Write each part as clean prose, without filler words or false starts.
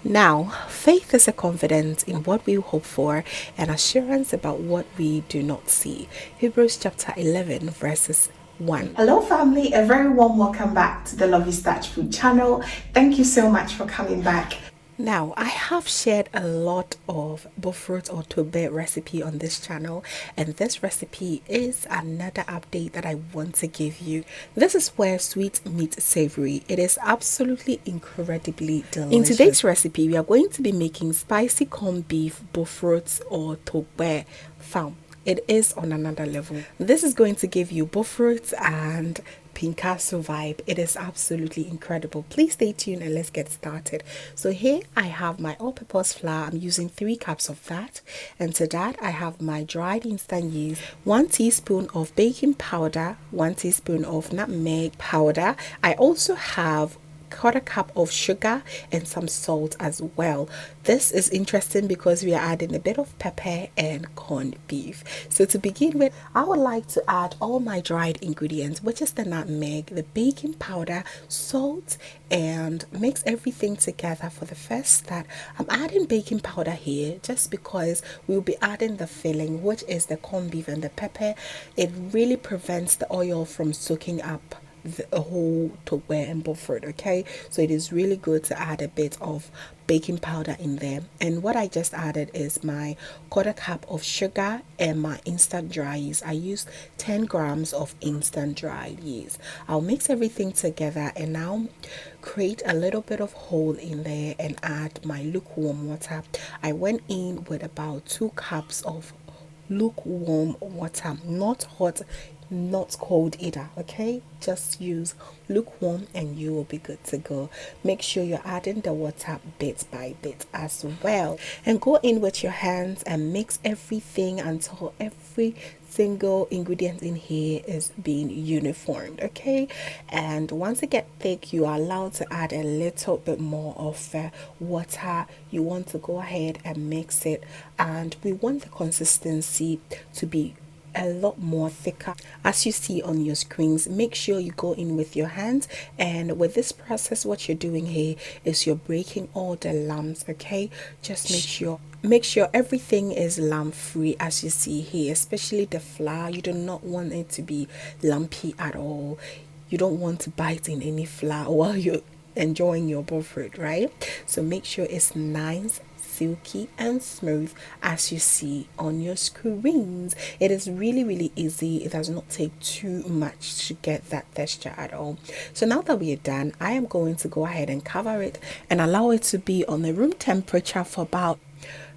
Now, faith is a confidence in what we hope for and assurance about what we do not see. Hebrews chapter 11, verses 1. Hello, family. A very warm welcome back to the Lovystouch food channel. Thank you so much for coming back. Now, I have shared a lot of Bofrot or Togbei recipe on this channel, and this recipe is another update that I want to give you. This is where sweet meets savory. It is absolutely incredibly delicious. In today's recipe, we are going to be making spicy corned beef Bofrot or Togbei farm. It is on another level. This is going to give you Bofrot and Picasso vibe. It is absolutely incredible. Please stay tuned and let's get started. So here I have my all-purpose flour. I'm using 3 cups of that, and to that I have my dried instant yeast, 1 teaspoon of baking powder, 1 teaspoon of nutmeg powder. I also have 1/4 cup of sugar and some salt as well. This is interesting because we are adding a bit of pepper and corned beef. So to begin with, I would like to add all my dried ingredients, which is the nutmeg, the baking powder, salt, and mix everything together. For the first start, I'm adding baking powder here just because we'll be adding the filling, which is the corned beef and the pepper. It really prevents the oil from soaking up the whole Togbei and Bofrot. Okay, so it is really good to add a bit of baking powder in there. And what I just added is my 1/4 cup of sugar and my instant dry yeast. I used 10 grams of instant dry yeast. I'll mix everything together and now create a little bit of hole in there and add my lukewarm water. I went in with about 2 cups of lukewarm water, not hot, not cold either. Okay, just use lukewarm and you will be good to go. Make sure you're adding the water bit by bit as well, and go in with your hands and mix everything until every single ingredient in here is being uniformed. Okay, and once it gets thick, you are allowed to add a little bit more of water. You want to go ahead and mix it, and we want the consistency to be a lot more thicker as you see on your screens. Make sure you go in with your hands, and with this process what you're doing here is you're breaking all the lumps. Okay, just make sure everything is lump free as you see here, especially the flour. You do not want it to be lumpy at all. You don't want to bite in any flour while you're enjoying your Bofrot, right? So make sure it's nice, silky and smooth as you see on your screens. It is really easy. It does not take too much to get that texture at all. So now that we are done, I am going to go ahead and cover it and allow it to be on the room temperature for about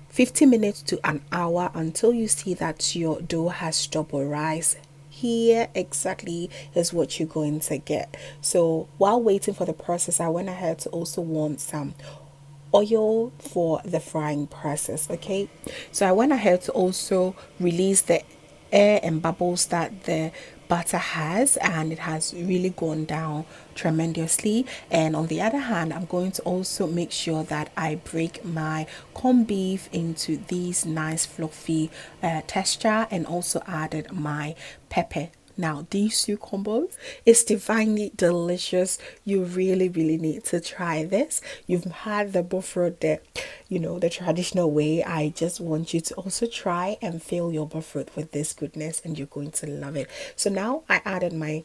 50 minutes to an hour until you see that your dough has stopped rising. Here exactly is what you're going to get. So while waiting for the process, I went ahead to also warm some oil for the frying process. Okay, so I went ahead to also release the air and bubbles that the butter has, and it has really gone down tremendously. And on the other hand, I'm going to also make sure that I break my corned beef into these nice fluffy texture, and also added my pepper. Now, these 2 combos is divinely delicious. You really need to try this. You've had the Bofrot, the traditional way. I just want you to also try and fill your Bofrot with this goodness, and you're going to love it. So now I added my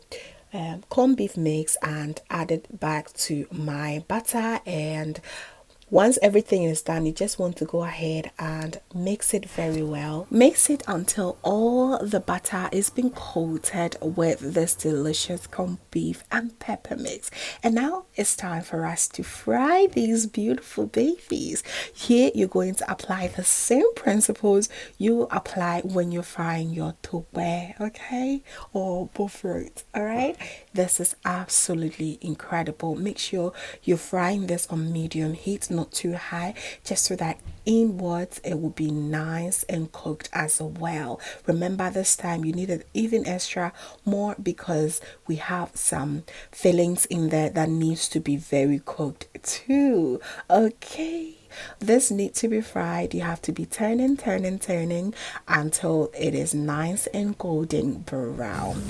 corned beef mix and added back to my butter, and once everything is done, you just want to go ahead and mix it very well. Mix it until all the butter is being coated with this delicious corned beef and pepper mix. And now it's time for us to fry these beautiful babies. Here you're going to apply the same principles you apply when you're frying your Togbei, okay, or Bofrot. All right, this is absolutely incredible. Make sure you're frying this on medium heat, not too high, just so that inwards it will be nice and cooked as well. Remember, this time you need it even extra more because we have some fillings in there that needs to be very cooked too. Okay, this needs to be fried. You have to be turning until it is nice and golden brown.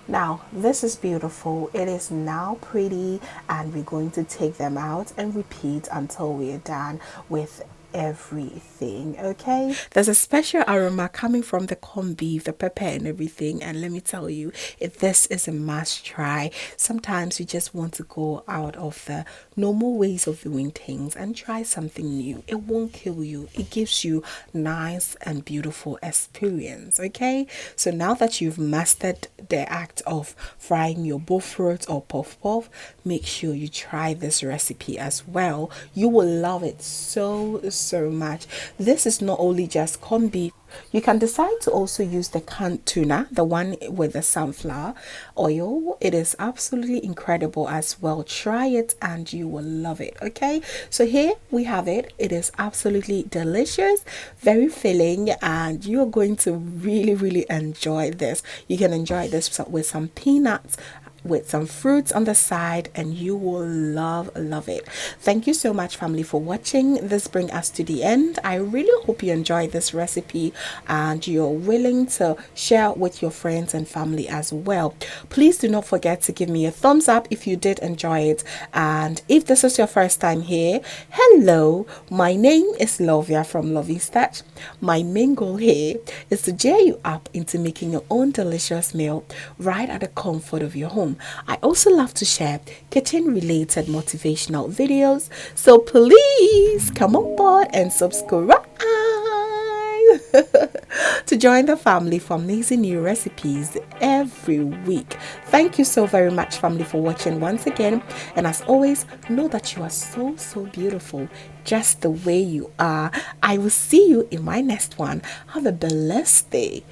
Now, this is beautiful. It is now pretty, and we're going to take them out and repeat until we are done with everything. Okay, there's a special aroma coming from the corned beef, the pepper and everything, and let me tell you, if this is a must try. Sometimes you just want to go out of the normal ways of doing things and try something new. It won't kill you, it gives you nice and beautiful experience. Okay, so now that you've mastered the act of frying your bofrot or puff puff, make sure you try this recipe as well. You will love it so much. This is not only just corned beef. You can decide to also use the canned tuna, the one with the sunflower oil. It is absolutely incredible as well. Try it and you will love it. Okay, so here we have it. It is absolutely delicious, very filling, and you're going to really enjoy this. You can enjoy this with some peanuts, with some fruits on the side, and you will love it. Thank you so much, family, for watching. This brings us to the end. I really hope you enjoyed this recipe and you're willing to share with your friends and family as well. Please do not forget to give me a thumbs up if you did enjoy it, and if this is your first time here, hello, my name is Lovia from Lovystouch. My main goal here is to cheer you up into making your own delicious meal right at the comfort of your home. I also love to share kitchen related motivational videos, so please come on board and subscribe to join the family for amazing new recipes every week. Thank you so very much, family, for watching once again, and as always, know that you are so beautiful just the way you are. I will see you in my next one. Have a blessed day.